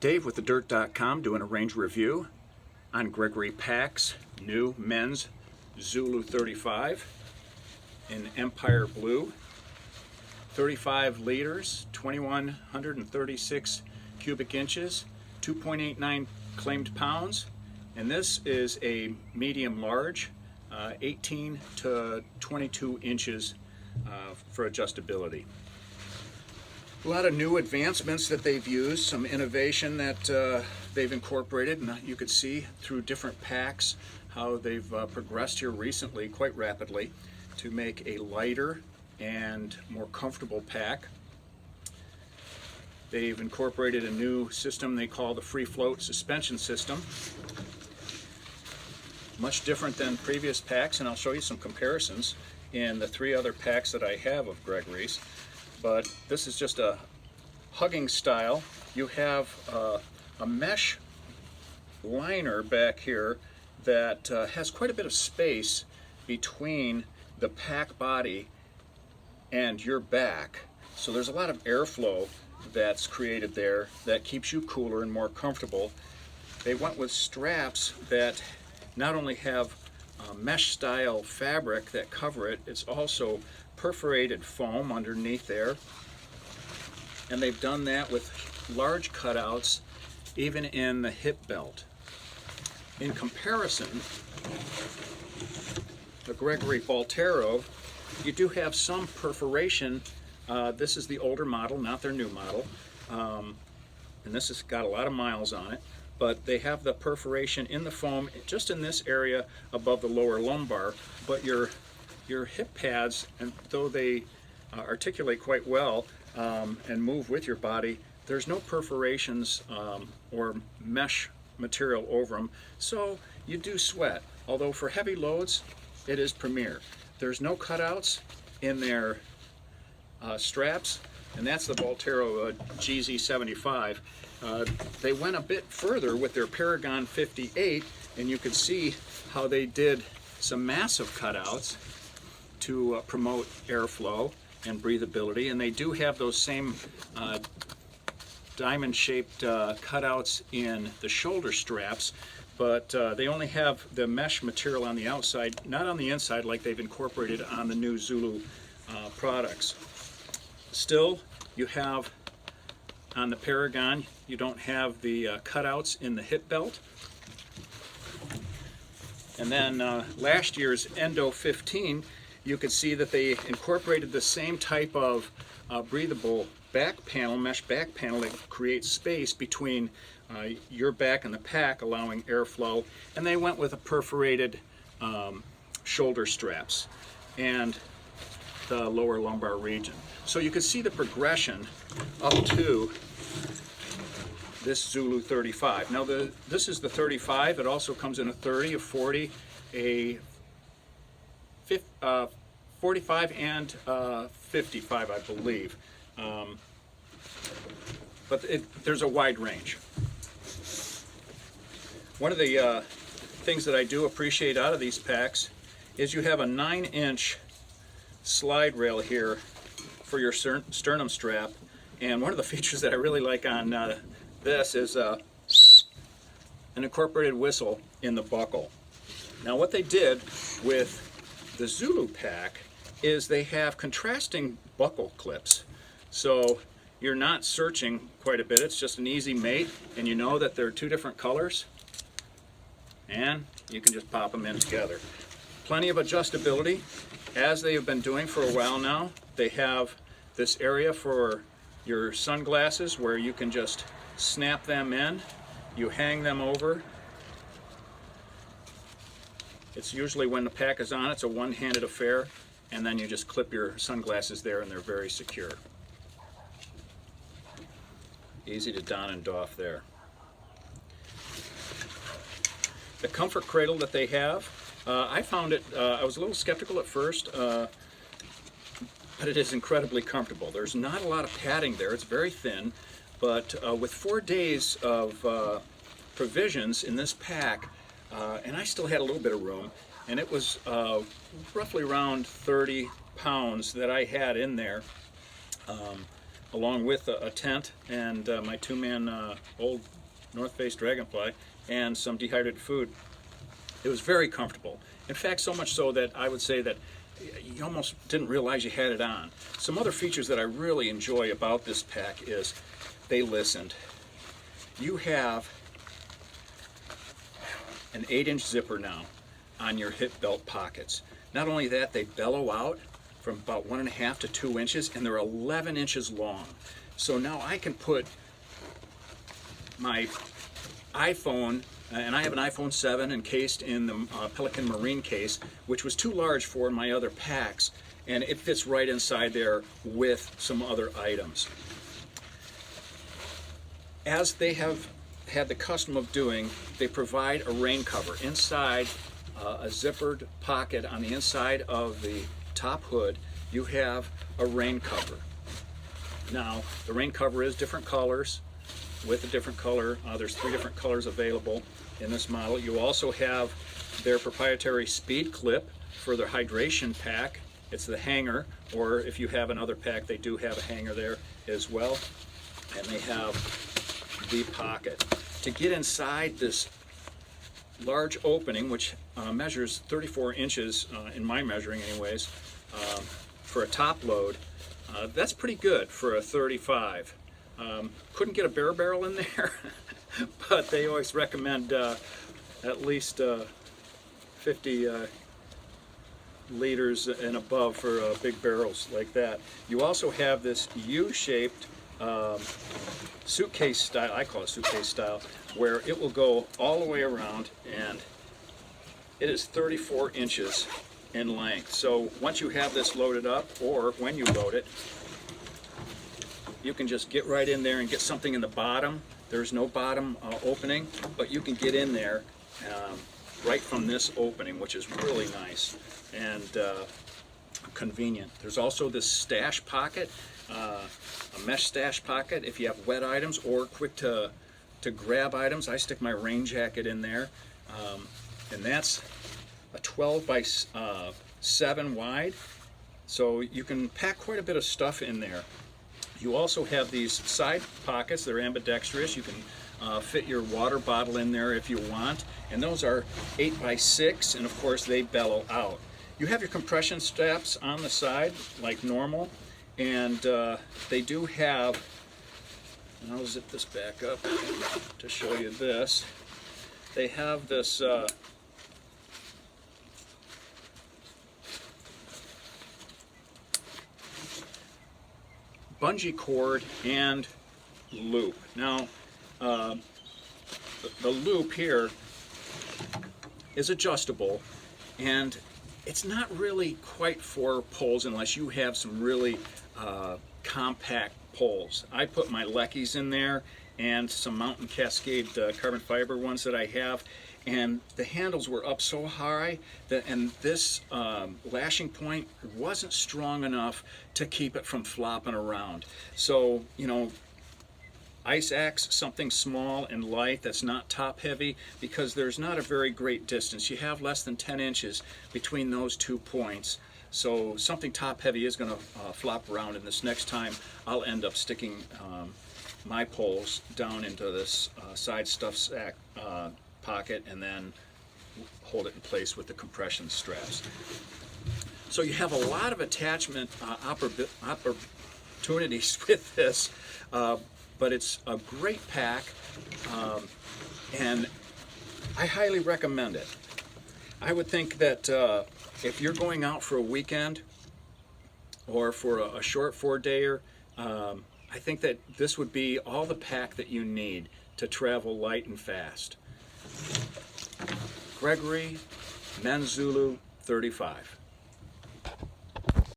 Dave with thedirt.com doing a range review on Gregory Pack's new men's ZULU 35 in Empire Blue. 35 liters, 2,136 cubic inches, 2.89 claimed pounds, and this is a medium large, 18 to 22 inches for adjustability. A lot of new advancements that they've used, some innovation that they've incorporated, and you could see through different packs how they've progressed here recently quite rapidly to make a lighter and more comfortable pack. They've incorporated a new system they call the free float suspension system. Much different than previous packs, and I'll show you some comparisons in the three other packs that I have of Gregory's. But this is just a hugging style. You have a mesh liner back here that has quite a bit of space between the pack body and your back. So there's a lot of airflow that's created there that keeps you cooler and more comfortable. They went with straps that not only have mesh style fabric that cover it, it's also perforated foam underneath there, and they've done that with large cutouts even in the hip belt. In comparison, the Gregory Voltero, you do have some perforation. This is the older model, not their new model, and this has got a lot of miles on it, but they have the perforation in the foam just in this area above the lower lumbar, but your hip pads, and though they articulate quite well and move with your body, there's no perforations or mesh material over them, so you do sweat. Although for heavy loads, it is premier. There's no cutouts in their straps, and that's the Voltero GZ75. They went a bit further with their Paragon 58, and you can see how they did some massive cutouts to promote airflow and breathability, and they do have those same diamond-shaped cutouts in the shoulder straps, but they only have the mesh material on the outside, not on the inside like they've incorporated on the new ZULU products. Still, you have on the Paragon, you don't have the cutouts in the hip belt. And then last year's Endo 15, you could see that they incorporated the same type of breathable back panel, mesh back panel that creates space between your back and the pack, allowing airflow. And they went with a perforated shoulder straps and the lower lumbar region. So you can see the progression up to this ZULU 35. Now this is the 35. It also comes in a 30, a 40, a 45, and 55, I believe. But there's a wide range. One of the things that I do appreciate out of these packs is you have a 9-inch slide rail here for your sternum strap, and one of the features that I really like on this is an incorporated whistle in the buckle. Now what they did with the ZULU pack is they have contrasting buckle clips, so you're not searching quite a bit. It's just an easy mate, and you know that they're two different colors, and you can just pop them in together. Plenty of adjustability, as they have been doing for a while now. They have this area for your sunglasses where you can just snap them in, you hang them over. It's usually when the pack is on, it's a one-handed affair, and then you just clip your sunglasses there and they're very secure. Easy to don and doff there. The comfort cradle that they have, I found it, I was a little skeptical at first, but it is incredibly comfortable. There's not a lot of padding there, it's very thin, but with 4 days of provisions in this pack, and I still had a little bit of room, and it was roughly around 30 pounds that I had in there. along with a tent and my two-man old North Face Dragonfly and some dehydrated food. It was very comfortable. In fact, so much so that I would say that you almost didn't realize you had it on. Some other features that I really enjoy about this pack is they listened. You have an 8-inch zipper now on your hip belt pockets. Not only that, they bellow out from about 1.5 to 2 inches, and they're 11 inches long. So now I can put my iPhone, and I have an iPhone 7 encased in the Pelican Marine case, which was too large for my other packs, and it fits right inside there with some other items. As they have had the custom of doing, they provide a rain cover inside a zippered pocket on the inside of the top hood. You have a rain cover. Now, the rain cover is different colors with a different color. There's 3 different colors available in this model. You also have their proprietary speed clip for their hydration pack. It's the hanger, or if you have another pack, they do have a hanger there as well. And they have the pocket. To get inside this large opening, which measures 34 inches in my measuring anyways, for a top load, that's pretty good for a 35. Couldn't get a bear barrel in there, but they always recommend at least 50 liters and above for big barrels like that. You also have this U-shaped suitcase style, I call it suitcase style, where it will go all the way around, and it is 34 inches in length. So once you have this loaded up, or when you load it, you can just get right in there and get something in the bottom. There's no bottom opening, but you can get in there right from this opening, which is really nice and convenient. There's also this stash pocket, a mesh stash pocket if you have wet items or quick to grab items. I stick my rain jacket in there, and that's a 12 by 7 wide, so you can pack quite a bit of stuff in there. You also have these side pockets. They're ambidextrous. You can fit your water bottle in there if you want, and those are 8 by 6, and of course they bellow out. You have your compression straps on the side like normal, and they do have, and I'll zip this back up to show you this. They have this bungee cord and loop. Now, the loop here is adjustable, and it's not really quite for poles unless you have some really compact poles. I put my Leckies in there and some Mountain Cascade carbon fiber ones that I have, and the handles were up so high that, and this lashing point wasn't strong enough to keep it from flopping around. So, you know, ice axe, something small and light that's not top heavy, because there's not a very great distance. You have less than 10 inches between those 2 points. So something top heavy is going to flop around, and this next time I'll end up sticking my poles down into this side stuff sack pocket and then hold it in place with the compression straps. So you have a lot of attachment opportunities with this, but it's a great pack, and I highly recommend it. I would think that if you're going out for a weekend or for a short 4-dayer, I think that this would be all the pack that you need to travel light and fast. Gregory, ZULU 35.